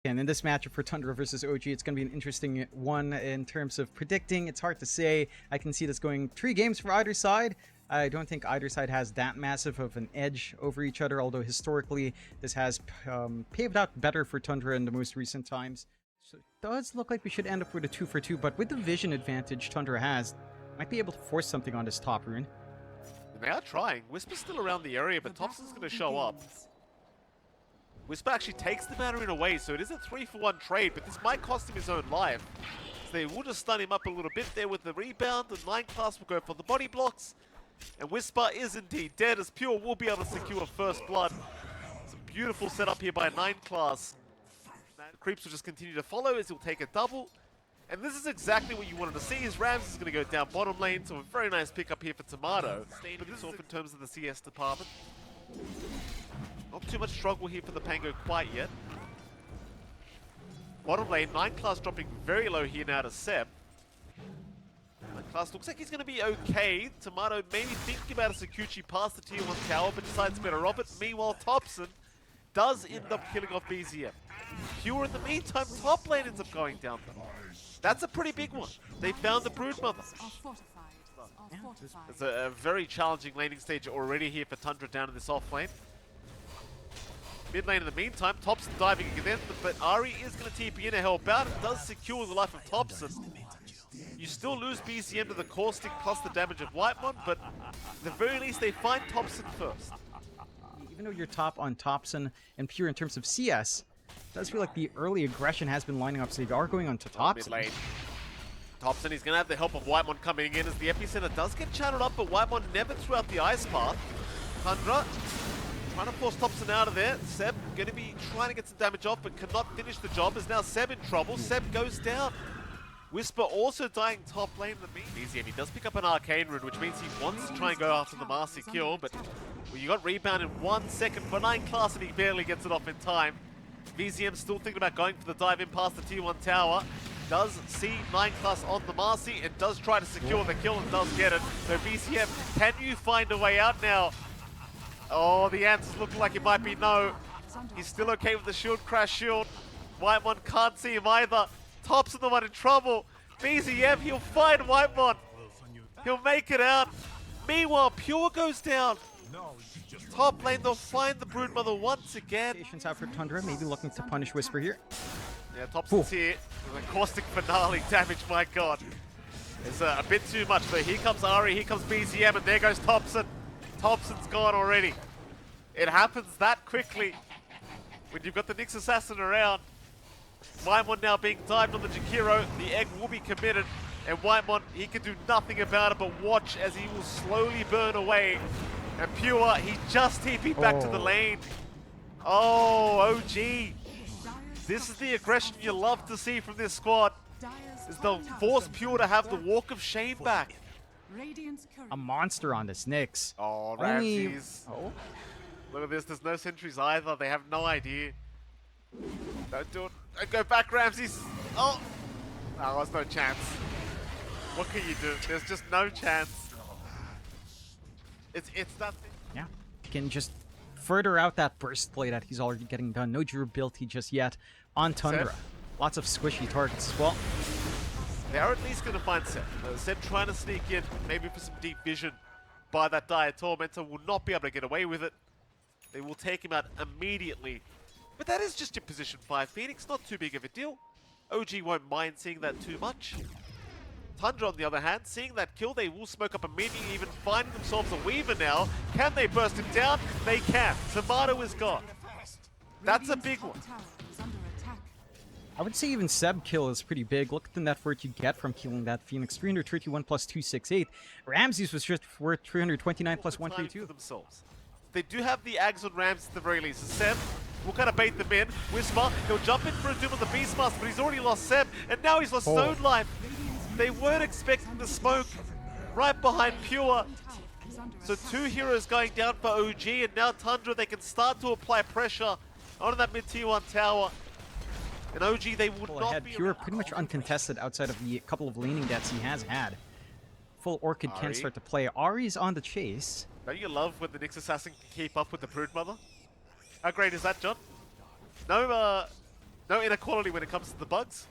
And in this matchup for Tundra versus OG, it's going to be an interesting one in terms of predicting. It's hard to say. I can see this going 3 games for either side. I don't think either side has that massive of an edge over each other, although historically this has paved out better for Tundra in the most recent times. So it does look like we should end up with a 2-for-2, but with the vision advantage Tundra has, might be able to force something on this top rune. They are trying. Whisper's still around the area, but TOPSON's going to show up. Whisper actually takes the Mandarin away, so it is a 3-for-1 trade, but this might cost him his own life. So they will just stun him up a little bit there with the rebound. The 9 class will go for the body blocks. And Whisper is indeed dead, as Pure will be able to secure first blood. It's a beautiful setup here by 9 class. Creeps will just continue to follow as he'll take a double. And this is exactly what you wanted to see, is Rams is going to go down bottom lane, so a very nice pickup here for Tomato. Staying this off in terms of the CS department. Not too much struggle here for the Pango quite yet. Bottom lane, 9 class dropping very low here now to CEB. 9 class looks like he's going to be okay. Tomato maybe thinking about a Sakuchi past the tier 1 tower, but decides better off it. Meanwhile, TOPSON does end up killing off BZM. Pure in the meantime, top lane ends up going down though. That's a pretty big one. They found the Broodmother. It's a very challenging laning stage already here for Tundra down in this off lane. Mid lane in the meantime, TOPSON diving again, but Ari is going to TP in to help out. It does secure the life of TOPSON. You still lose BCM to the caustic plus the damage of Whitemon, but at the very least they find TOPSON first. Even though you're top on TOPSON and Pure in terms of CS, it does feel like the early aggression has been lining up, so they are going on to TOPSON. Mid lane. TOPSON, he's going to have the help of Whitemon coming in as the epicenter does get channeled up, but Whitemon never threw out the ice path. Tundra trying to force TOPSON out of there. CEB going to be trying to get some damage off, but cannot finish the job, as now CEB in trouble. CEB goes down. Whisper also dying top lane with me. BZM, he does pick up an arcane rune, which means he wants to try and go after the Marcy kill, but well, you got rebound in 1 second for 9 class and he barely gets it off in time. BZM still thinking about going for the dive in past the tier 1 tower. Does see 9 class on the Marcy and does try to secure the kill and does get it. So BZM, can you find a way out now? Oh, the answers look like it might be no. He's still okay with the shield crash shield. Whitemon can't see him either. TOPSON the one in trouble. BZM, he'll find Whitemon. He'll make it out. Meanwhile, Pure goes down. Top lane, they'll find the Broodmother once again. Patience out for Tundra, maybe looking to punish Whisper here. Yeah, TOPSON's here. The caustic finale damage, my god. It's a bit too much, but here comes Ari, here comes BZM, and there goes TOPSON. TOPSON's gone already. It happens that quickly when you've got the Nyx Assassin around. Whitemon now being dived on the Jakiro. The egg will be committed, and Whitemon, he can do nothing about it but watch as he will slowly burn away. And Pure, he just TP'd back to the lane. Oh, OG. This is the aggression you love to see from this squad. Is they'll force Pure to have the walk of shame back. A monster on this Nyx. Oh, Ramses. Look at this, there's no sentries either. They have no idea. Don't do it. Don't go back, Ramses. Oh, no, there's no chance. What can you do? There's just no chance. It's that thing. Yeah, you can just further out that burst play that he's already getting done. No durability just yet on Tundra. CEB. Lots of squishy targets as well. They are at least going to find CEB. CEB trying to sneak in, maybe for some deep vision by that Dire Tormentor, will not be able to get away with it. They will take him out immediately. But that is just your position 5 Phoenix, not too big of a deal. OG won't mind seeing that too much. Tundra, on the other hand, seeing that kill, they will smoke up immediately, even finding themselves a Weaver now. Can they burst him down? They can. Tomato is gone. That's a big one. I would say even CEB kill is pretty big. Look at the net worth you get from killing that Phoenix. 331 plus 268. Ramses was just worth 329 plus 132. Themselves. They do have the Ags on Rams at the very least. So CEB will kind of bait them in. Whisper, he'll jump in for a Doom on the Beastmaster, but he's already lost CEB, and now he's lost his own life. They weren't expecting the smoke right behind Pure. So 2 heroes going down for OG, and now Tundra, they can start to apply pressure onto that mid-tier 1 tower. And OG, they would not be Pure pretty much uncontested outside of the couple of laning deaths he has had. Full Orchid can start to play. Ari's on the chase. Don't you love when the Nyx Assassin can keep up with the Broodmother? How great is that, John? No No inequality when it comes to the bugs.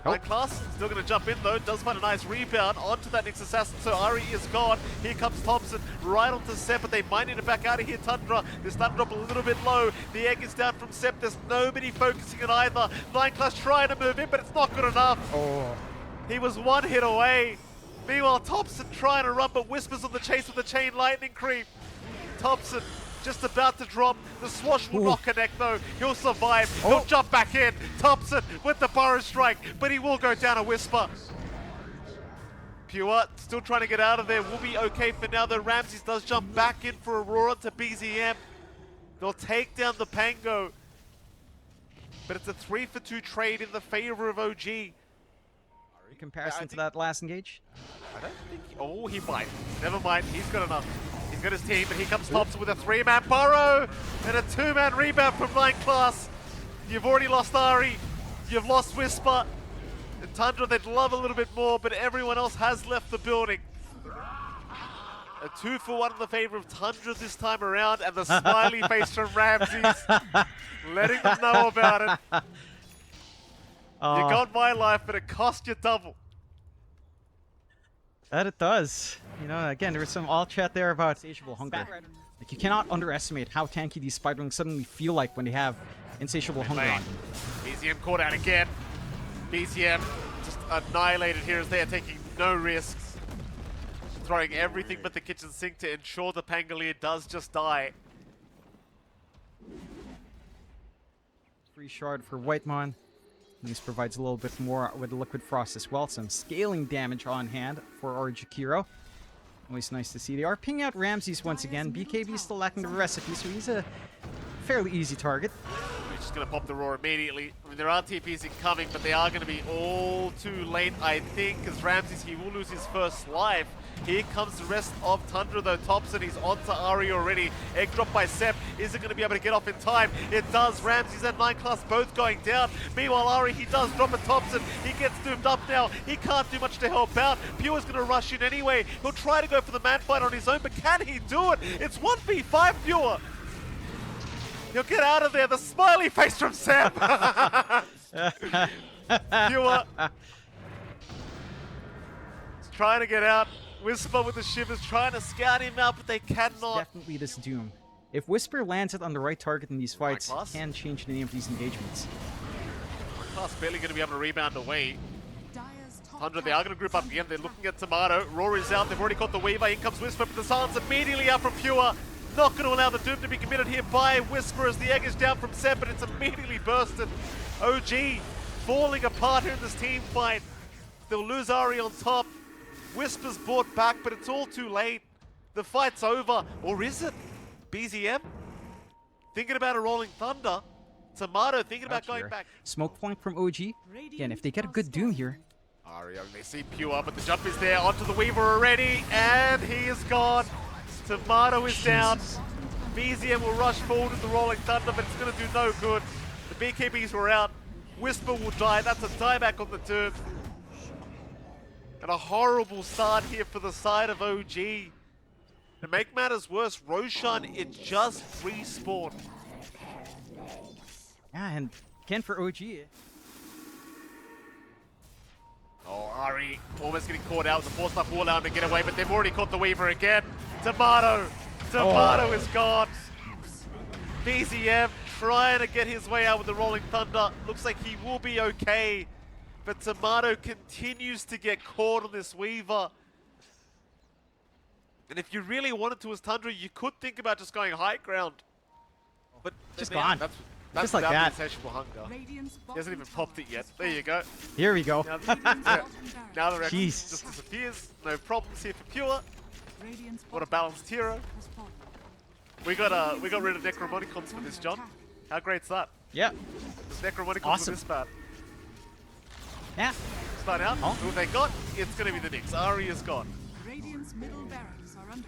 Oh. Nine Class still going to jump in though, does find a nice rebound onto that Nyx Assassin, so Ari is gone. Here comes TOPSON right onto Sep, but they might need to back out of here. Tundra, this stun drop a little bit low. The egg is down from Sep, there's nobody focusing on either. Nine Class trying to move in, but it's not good enough. Oh. He was one hit away. Meanwhile, TOPSON trying to run, but Whispers on the chase with the chain lightning creep. TOPSON just about to drop. The swash will not connect though. He'll survive. He'll jump back in. TOPSON with the burrow strike, but he will go down a Whisper. Pure still trying to get out of there. Will be okay for now though. Ramses does jump back in for Aurora to BZM. They'll take down the Pango. But it's a 3-for-2 trade in the favor of OG. In comparison to that last engage? I don't think... Oh, he might. Never mind. He's got enough. He's got his team, but here comes TOPSON with a 3-man burrow and a 2-man rebound from Nine Class. You've already lost Ari. You've lost Whisper. And Tundra, they'd love a little bit more, but everyone else has left the building. A 2-for-1 in the favor of Tundra this time around, and the smiley face from Ramses, letting them know about it. You got my life, but it cost you double. That it does. You know, again, there was some all chat there about insatiable hunger. Like, you cannot underestimate how tanky these Spiderlings suddenly feel like when they have insatiable hunger on them. BZM caught out again. BZM just annihilated here as they are taking no risks. Throwing everything but the kitchen sink to ensure the Pangolier does just die. Free shard for Whitemon. This provides a little bit more with the Liquid Frost as well. Some scaling damage on hand for Jakiro. Always nice to see. They are pinging out Ramses once again. BKB still lacking the recipe, so he's a fairly easy target. We're just going to pop the roar immediately. I mean, there are TPs incoming, but they are going to be all too late, I think, because Ramses, he will lose his first life. Here comes the rest of Tundra though. TOPSON, he's onto Ari already. Egg drop by Sep. Is it going to be able to get off in time? It does. Ramses and Nine Class both going down. Meanwhile, Ari, he does drop a TOPSON. He gets doomed up now. He can't do much to help out. Pure's going to rush in anyway. He'll try to go for the man fight on his own, but can he do it? It's 1v5 Pure. He'll get out of there. The smiley face from Sep. Pure. He's trying to get out. Whisper with the shivers, trying to scout him out, but they cannot. Definitely this Doom. If Whisper lands it on the right target in these fights, it can change the name of these engagements. Class barely going to be able to rebound away. Tundra, they are going to group up again. They're looking at Tomato. Roar is out. They've already caught the Weaver. In comes Whisper, but the silence immediately out from Pure. Not going to allow the Doom to be committed here by Whisper as the egg is down from Sep, but it's immediately bursted. OG falling apart here in this team fight. They'll lose Ari on top. Whisper's brought back, but it's all too late. The fight's over. Or is it? BZM? Thinking about a Rolling Thunder. Tomato thinking about going back. Smoke point from OG. Again, if they get a good Doom here. Ari, they see Pure, but the jump is there onto the Weaver already, and he is gone. Tomato is down. BZM will rush forward with the Rolling Thunder, but it's going to do no good. The BKBs were out. Whisper will die. That's a dieback on the turn. And a horrible start here for the side of OG. To make matters worse, Roshan, it just respawned. Yeah, and again for OG. Oh, Ari almost getting caught out. The force stuff will allow him to get away, but they've already caught the Weaver again. Tomato is gone. BZM trying to get his way out with the Rolling Thunder. Looks like he will be okay. But Tomato continues to get caught on this Weaver. And if you really wanted to as Tundra, you could think about just going high ground. But just gone. That's just like that. Insatiable hunger. He hasn't even popped it yet. There you go. Here we go. Now the Rex just disappears. No problems here for Pure. What a balanced hero. We got rid of Necromonicons for this, John. How great's that? Yeah. This Necromonicons for this bad. Yeah. Start out. Who they got? It's going to be the Nyx. Ari is gone. Radiant's middle barracks are under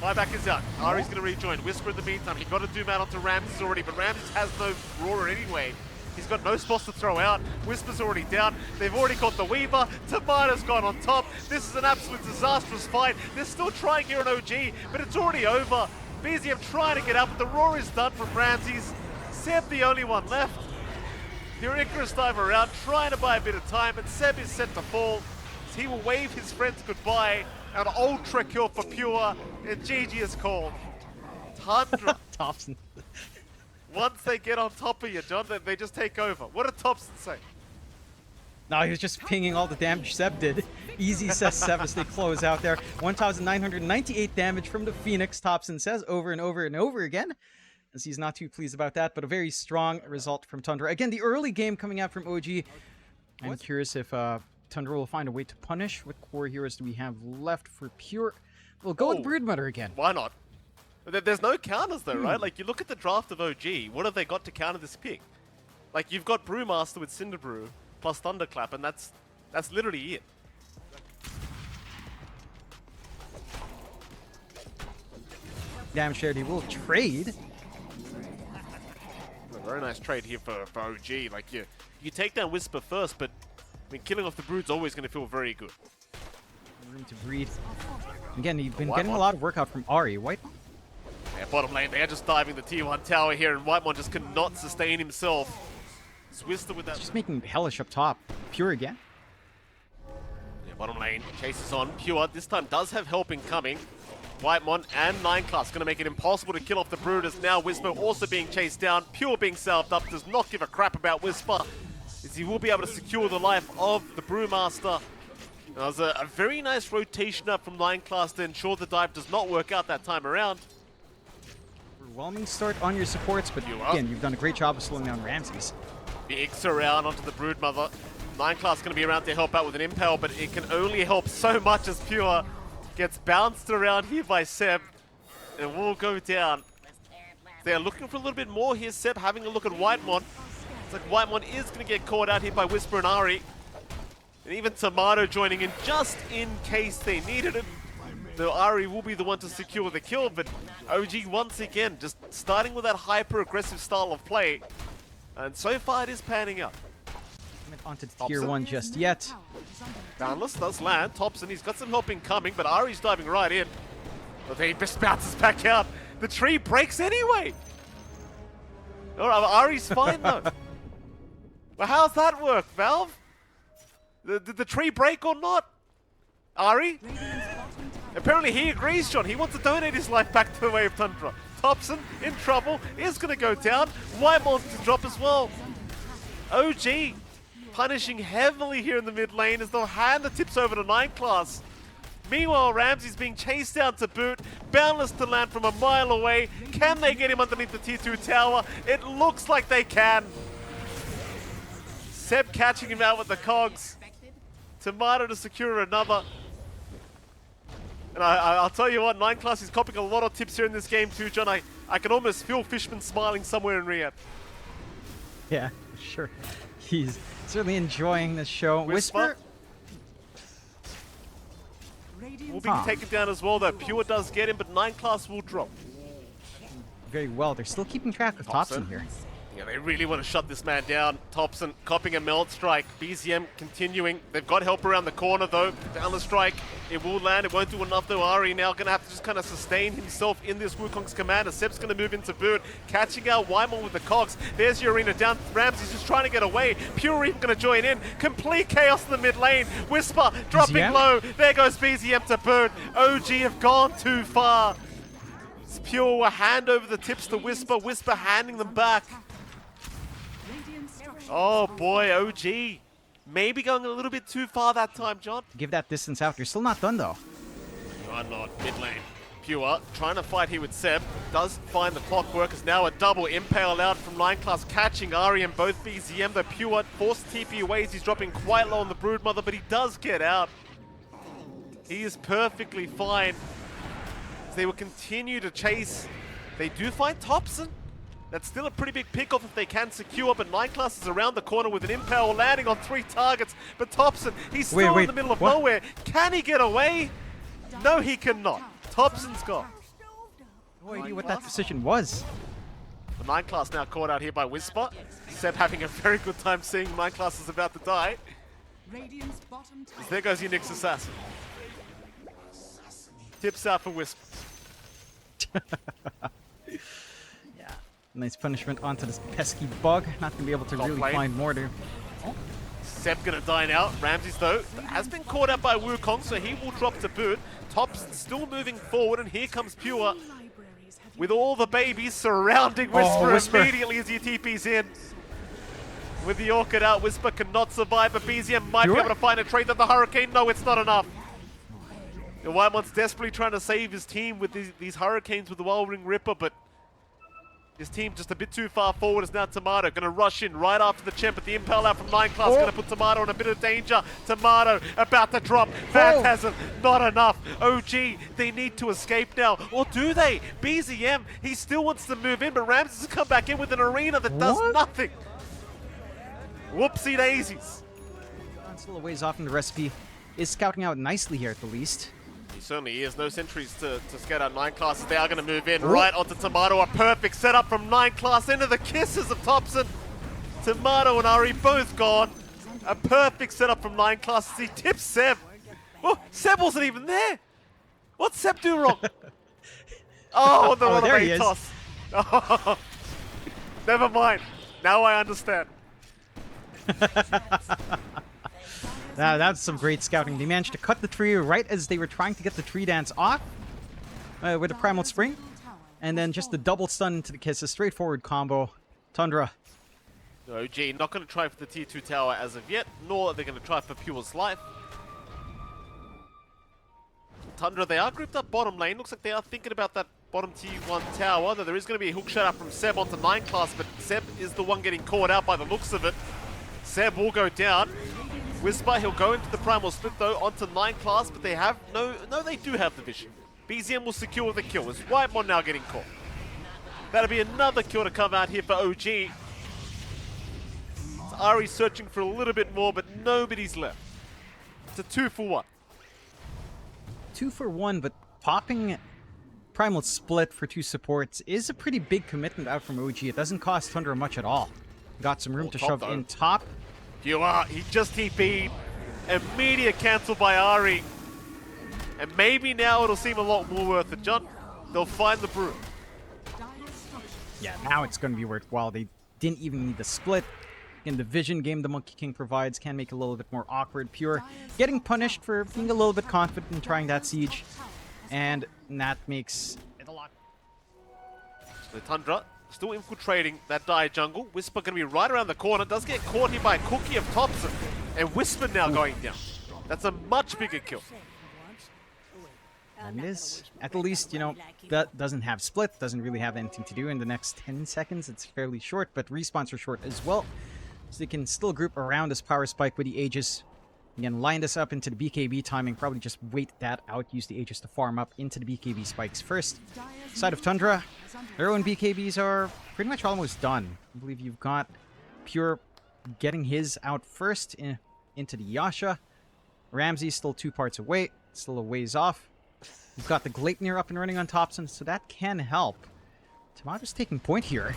attack. Buyback is out. Ari's going to rejoin. Whisper in the meantime. He got a Doom out onto Ramses already, but Ramses has no Roar anyway. He's got no spots to throw out. Whisper's already down. They've already got the Weaver. Tomato's gone on top. This is an absolute disastrous fight. They're still trying here on OG, but it's already over. BZM trying to get out, but the Roar is done from Ramses. Seb the only one left. Your Icarus dive around, trying to buy a bit of time, and Seb is set to fall. He will wave his friends goodbye. An ultra kill for Pure, and GG is called. Tundra. TOPSON. Once they get on top of you, John, they just take over. What did TOPSON say? No, he was just pinging all the damage Seb did. Easy, says Seb as they close out there. 1,998 damage from the Phoenix, TOPSON says over and over and over again, as he's not too pleased about that, but a very strong result from Tundra. Again, the early game coming out from OG. I'm curious if Tundra will find a way to punish. What core heroes do we have left for Pure? We'll go with Broodmother again. Why not? There's no counters though, right? Like, you look at the draft of OG, what have they got to counter this pick? Like, you've got Brewmaster with Cinderbrew plus Thunderclap, and that's literally it. Damn, Charity will trade. A very nice trade here for OG. Like, you take down Whisper first, but I mean, killing off the Brood's always going to feel very good. Room to breathe. Again, you've been getting a lot of work out from Ari. White. Yeah, bottom lane, they're just diving the T1 tower here, and Whitemon just cannot sustain himself. Swister with that. Just making hellish up top. Pure again. Yeah, bottom lane chases on. Pure this time does have help incoming. Whitemon and 9 Class going to make it impossible to kill off the Brood, as now Whisper also being chased down. Pure being salved up, does not give a crap about Whisper, as he will be able to secure the life of the Brewmaster. That was a very nice rotation up from 9 Class to ensure the dive does not work out that time around. Overwhelming start on your supports, but again, you've done a great job of slowing down Ramses. Bigs around onto the Broodmother. 9 Class going to be around to help out with an Impale, but it can only help so much as Pure gets bounced around here by Seb and will go down. They're looking for a little bit more here. Seb having a look at Whitemon. It's like Whitemon is going to get caught out here by Whisper and Ari. And even Tomato joining in just in case they needed it. Though Ari will be the one to secure the kill, but OG once again just starting with that hyper-aggressive style of play. And so far it is panning out. Onto tier 1 just yet. Boundless does land. TOPSON, he's got some help incoming, but Ari's diving right in. But then he just bounces back out. The tree breaks anyway. Alright, Ari's fine though. Well, how's that work, Valve? Did the tree break or not? Ari? Apparently he agrees, John. He wants to donate his life back to the Way of Tundra. TOPSON in trouble, is going to go down. Whitemon's to drop as well. OG punishing heavily here in the mid lane as they'll hand the tips over to 9 Class. Meanwhile, Ramsey's being chased down to boot. Boundless to land from a mile away. Can they get him underneath the tier 2 tower? It looks like they can. Seb catching him out with the cogs. Tomato to secure another. And I'll tell you what, 9 Class is copying a lot of tips here in this game too, John. I can almost feel Fishman smiling somewhere in RIYADH. Yeah, sure. He's certainly enjoying this show. Whisper will be taken down as well, though. Pure does get him, but 9 Class will drop. Very well. They're still keeping track of TOPSON here. Yeah, they really want to shut this man down. TOPSON copying a melt strike. BZM continuing. They've got help around the corner, though. Down the strike. It will land. It won't do enough, though. Ari now going to have to just kind of sustain himself in this Wukong's commander. Seb's going to move into boot. Catching out Whitemon with the cogs. There's Urena down. Ramsey's just trying to get away. Pure even going to join in. Complete chaos in the mid lane. Whisper dropping BZM? low. There goes BZM to boot. OG have gone too far. Pure will hand over the tips to Whisper. Whisper handing them back. Oh boy, OG. Maybe going a little bit too far that time, John. Give that distance out. You're still not done, though. You are not. Mid lane. Pure trying to fight here with Seb. Does find the clockwork. Is now a double impale out from 9 Class, catching Ari and both BZM. The Pure forced TP away as he's dropping quite low on the Broodmother, but he does get out. He is perfectly fine. As they will continue to chase. They do find TOPSON. That's still a pretty big pickoff if they can secure, but 9 Class is around the corner with an impale landing on 3 targets. But TOPSON, he's still in the middle of nowhere. Can he get away? No, he cannot. TOPSON's gone. No idea what that decision was. The 9 Class now caught out here by Whisper. Seb having a very good time seeing 9 Class is about to die. As there goes your Nyx Assassin. Tips out for Whisper. Yeah. Nice punishment onto this pesky bug. Not gonna be able to Top really lane. find mortar. Seb gonna dine out. Ramses, though, has been caught out by Wukong, so he will drop to boot. TOPSON still moving forward, and here comes Pure with all the babies surrounding Whisper, Whisper. immediately as he TP's in. With the Orchid out, Whisper cannot survive, but BZM might be Pure? able to find a trade that the Hurricane. No, it's not enough. The Whitemon's desperately trying to save his team with these Hurricanes with the Wild Ring Ripper, but his team just a bit too far forward. Is now Tomato going to rush in right after the champ, but the Impale out from 9 class going to put Tomato in a bit of danger. Tomato about to drop. Phantasm, not enough. OG, they need to escape now. Or do they? BZM, he still wants to move in, but Ramses has come back in with an arena that does nothing. Whoopsie daisies. Still a ways off, and the recipe is scouting out nicely here at the least. He certainly is. No sentries to scout out 9 classes. They are going to move in right onto Tomato. A perfect setup from 9 class into the kisses of TOPSON. Tomato and Ari both gone. A perfect setup from 9 classes. He tips Seb. Oh, Seb wasn't even there. What'd Seb do wrong? Oh, the there he is. toss. Oh, never mind. Now I understand. That's some great scouting. They managed to cut the tree right as they were trying to get the tree dance off with a Primal Spring. And then just the double stun into the kiss. A straightforward combo. Tundra. OG not going to try for the tier 2 tower as of yet, nor are they going to try for Pure's life. Tundra, they are grouped up bottom lane. Looks like they are thinking about that bottom tier 1 tower, though there is going to be a hook shot up from Seb onto 9 class, but Seb is the one getting caught out by the looks of it. Seb will go down. Whisper, he'll go into the primal split though, onto 9 class, but they have no, they do have the vision. BZM will secure the kill. Is Whitemon now getting caught? That'll be another kill to come out here for OG. So Ari searching for a little bit more, but nobody's left. It's a 2 for 1. 2 for 1, but popping Primal Split for 2 supports is a pretty big commitment out from OG. It doesn't cost Tundra much at all. Got some room to shove in top. He just TP'd. Immediate cancel by Ari. And maybe now it'll seem a lot more worth it. John, they'll find the brew. Yeah, now it's going to be worthwhile. They didn't even need the split. In the vision game the Monkey King provides can make it a little bit more awkward. Pure getting punished for being a little bit confident in trying that siege. And that makes it a lot. The Tundra still infiltrating that dire jungle. Whisper going to be right around the corner. Does get caught here by Cookie of TOPSON. And Whisper now going down. That's a much bigger kill. And it is, at the least, you know, that doesn't have split, doesn't really have anything to do in the next 10 seconds. It's fairly short, but respawns are short as well. So they can still group around this power spike with the Aegis. Again, line this up into the BKB timing. Probably just wait that out. Use the Aegis to farm up into the BKB spikes first. Side of Tundra, their own BKBs are pretty much almost done. I believe you've got Pure getting his out first into the Yasha. Ramsey still 2 parts away. Still a ways off. We've got the Gleipnir up and running on TOPSON, so that can help. Tomato's taking point here.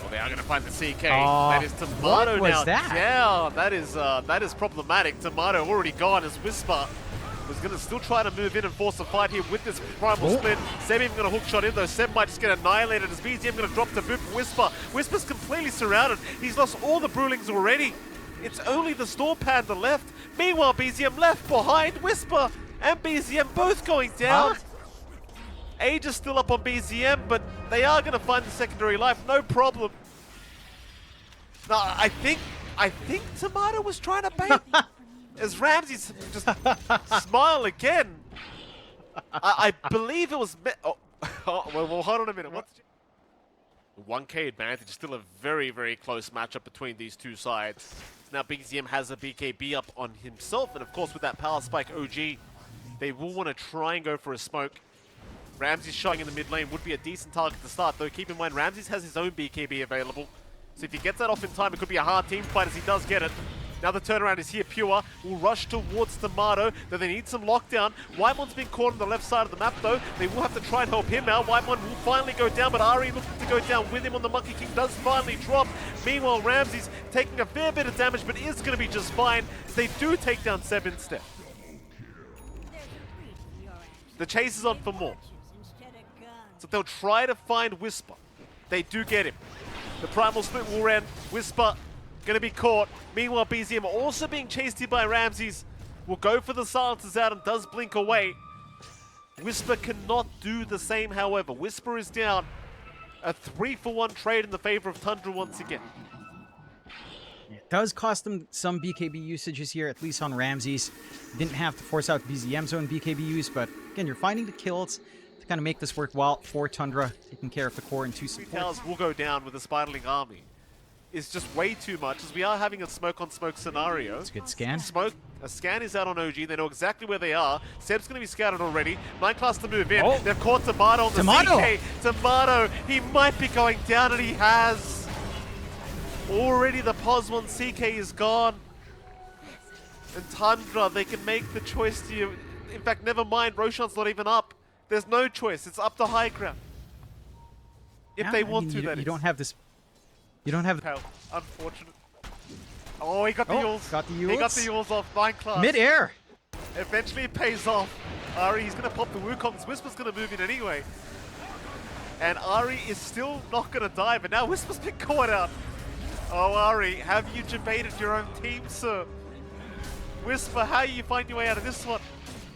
Well, they are going to find the CK. That is Tomato now down. That is problematic. Tomato already gone as Whisper was going to still try to move in and force a fight here with this primal split. Seb even going to hook shot in though. Seb might just get annihilated as BZM going to drop to boot for Whisper. Whisper's completely surrounded. He's lost all the Brewlings already. It's only the Storm Panda left. Meanwhile, BZM left behind. Whisper and BZM both going down. Age is still up on BZM, but they are going to find the secondary life, no problem. Now, I think Tomato was trying to bait as Ramsey just smile again. I believe it was. Well, hold on a minute. What's 1K advantage? Still a very, very close matchup between these two sides. Now BZM has a BKB up on himself, and of course with that power spike OG, they will want to try and go for a smoke. Ramses showing in the mid lane would be a decent target to start, though keep in mind Ramses has his own BKB available. So if he gets that off in time, it could be a hard team fight as he does get it. Now the turnaround is here. Pure will rush towards Tomato, though they need some lockdown. Whitemon's been caught on the left side of the map, though. They will have to try and help him out. Whitemon will finally go down, but Ari looking to go down with him on the Monkey King does finally drop. Meanwhile, Ramses taking a fair bit of damage, but is going to be just fine. They do take down Seb instead. The chase is on for more. So they'll try to find Whisper. They do get him. The Primal Split will end. Whisper going to be caught. Meanwhile, BZM also being chased here by Ramses. Will go for the silences out and does blink away. Whisper cannot do the same, however. Whisper is down. A 3-for-1 trade in the favor of Tundra once again. It does cost them some BKB usages here, at least on Ramses. Didn't have to force out BZM's own BKB use, but again, you're finding the kills to kind of make this worthwhile for Tundra, taking care of the core and 2 Three support. towers will go down with the Spiderling army. It's just way too much, as we are having a smoke-on-smoke scenario. It's a good scan. A scan is out on OG. They know exactly where they are. Seb's going to be scouted already. 9 class to move in. Oh. They've caught Tomato on the CK. Tomato, he might be going down, and he has. Already the POS 1 CK is gone. And Tundra, they can make the choice to... In fact, never mind. Roshan's not even up. There's no choice. It's up to high ground. If they want to, that you is. don't have this... You don't have... Hell, unfortunate. Oh, he got the Yules. Got the He got Yules. the Yules off 9 class. Mid-air! Eventually it pays off. Ari, he's going to pop the Wukongs. Whisper's going to move in anyway. And Ari is still not going to die, but now Whisper's been caught out. Oh, Ari, have you debated your own team, sir? Whisper, how you find your way out of this one?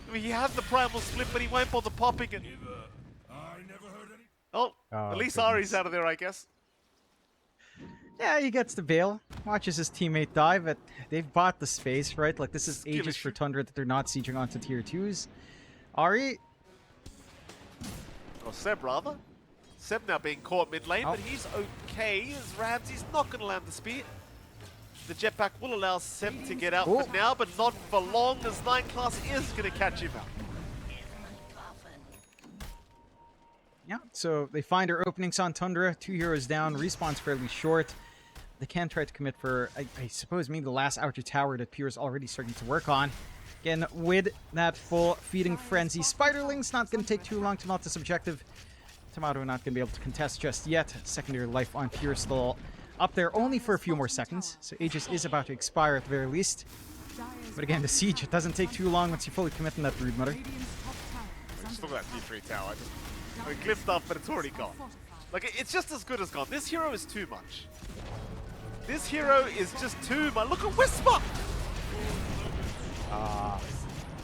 I mean, he has the primal split, but he won't bother popping it. Oh, at least goodness. Ari's out of there, I guess. Yeah, he gets the bail. Watches his teammate die, but they've bought the space, right? Like, this is ages for Tundra that they're not sieging onto tier 2s. Ari... Or Seb, rather. Seb now being caught mid lane, but he's okay as Ramsey's not going to land the spear. The jetpack will allow Seb to get out for now, but not for long, as 9 class is going to catch him out. Yeah, so they find our openings on Tundra. 2 heroes down, respawn's fairly short. They can try to commit for, I suppose, maybe the last outer tower that Pure's already starting to work on. Again, with that full feeding frenzy, Spiderling's not going to take too long to melt this objective. Tomato not going to be able to contest just yet. Secondary life on Pure still up there only for a few more seconds. So Aegis is about to expire at the very least. But again, the siege, it doesn't take too long once you fully commit in that Brood Mother. Just look at that T3 tower. I mean, clipped up, but it's already gone. Like, it's just as good as gone. This hero is too much. This hero is just too much. Look at Whisper!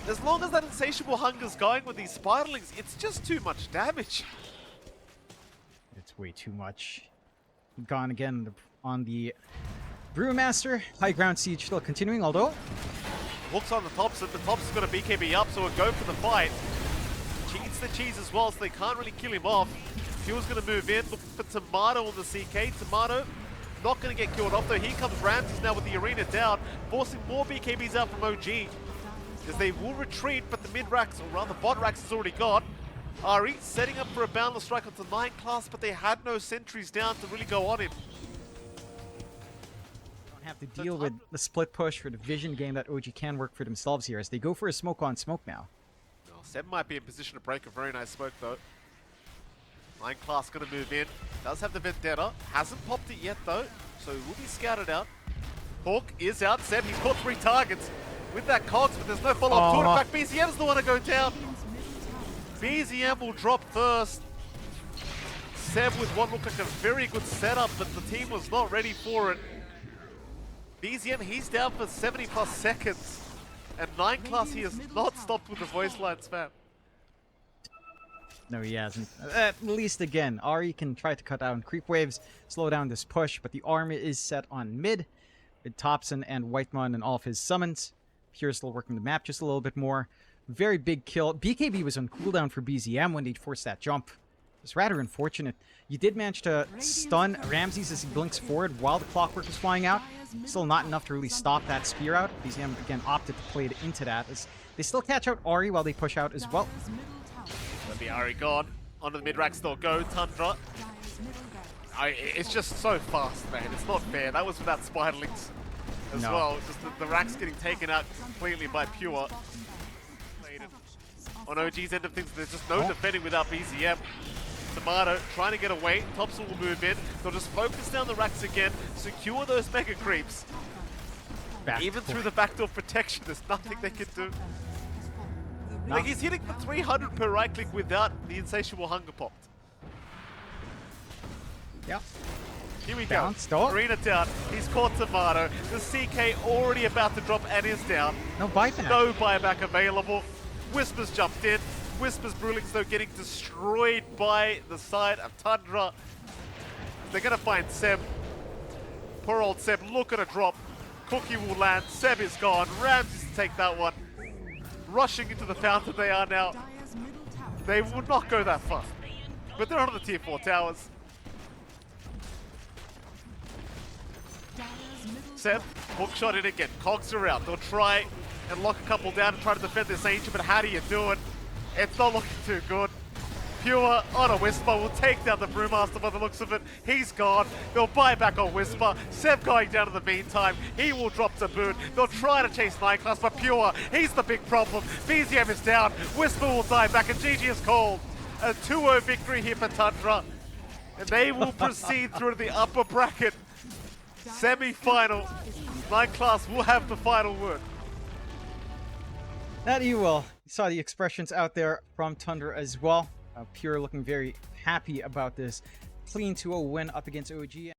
As long as that insatiable hunger's going with these Spiderlings, it's just too much damage. It's way too much. Gone again on the Brewmaster. High ground siege still continuing, although... Hooks on the tops, and the tops has got a BKB up, so we'll go for the fight. Cheats the cheese as well, so they can't really kill him off. Fuel's going to move in, looking for Tomato on the CK. Tomato not going to get killed off, though. Here comes Ramses now with the arena down, forcing more BKBs out from OG. As they will retreat, but the mid-racks, or rather bot-racks, is already gone. Ari setting up for a boundless strike onto 9 class, but they had no sentries down to really go on him. Don't have to deal with the split push or the vision game that OG can work for themselves here as they go for a smoke on smoke now. Oh, Seb might be in position to break a very nice smoke, though. 9 class going to move in. Does have the Vendetta. Hasn't popped it yet, though, so he will be scouted out. Hawk is out. Seb, he's caught 3 targets with that Cogs, but there's no follow-up to it. In fact, BZM's the one to go down. BZM will drop first. Seb with what looked like a very good setup, but the team was not ready for it. BZM, he's down for 70 plus seconds. And 9 class, he has not stopped with the voice line spam. No, he hasn't. At least again, Ari can try to cut down creep waves, slow down this push, but the army is set on mid with TOPSON and Whitemon and all of his summons. Pure still working the map just a little bit more. Very big kill. BKB was on cooldown for BZM when they forced that jump. It's rather unfortunate. You did manage to stun Ramses as he blinks forward while the clockwork was flying out. Still not enough to really stop that spear out. BZM again opted to play into that as they still catch out Ari while they push out as well. That'll be Ari gone. Onto the mid-rack still go, Tundra. It's just so fast, man. It's not fair. That was without Spiderlings as well. Just the racks getting taken out completely by Pure. On OG's end of things, there's just no defending without BZM. Tomato trying to get away. TOPSON will move in. They'll just focus down the racks again, secure those mega creeps. Even through the backdoor protection, there's nothing they can do. Like, he's hitting for 300 per right click without the insatiable hunger popped. Yeah. Here we Bounced go. off. Arena down. He's caught Tomato. The CK already about to drop and is down. No buyback. No buyback available. Whispers jumped in. Whispers Brulix though getting destroyed by the side of Tundra. They're gonna find Seb. Poor old Seb, look at a drop. Cookie will land. Seb is gone. Ramses to take that one. Rushing into the fountain they are now. Dire's middle tower. They would not go that far. But they're on the tier 4 towers. Dire's middle Seb, tower. hook shot in again. Cogs are out. They'll try and lock a couple down and try to defend this ancient, but how do you do it? It's not looking too good. Pure on a Whisper will take down the Brewmaster by the looks of it. He's gone. They'll buy back on Whisper. Seb going down in the meantime. He will drop to boot. They'll try to chase Nightclass, but Pure, he's the big problem. BZM is down. Whisper will die back, and GG is called. A 2-0 victory here for Tundra. And they will proceed through to the upper bracket. Semi-final. Nightclass will have the final word. That you will. You saw the expressions out there from Tundra as well. Pure looking very happy about this clean 2-0 win up against OG.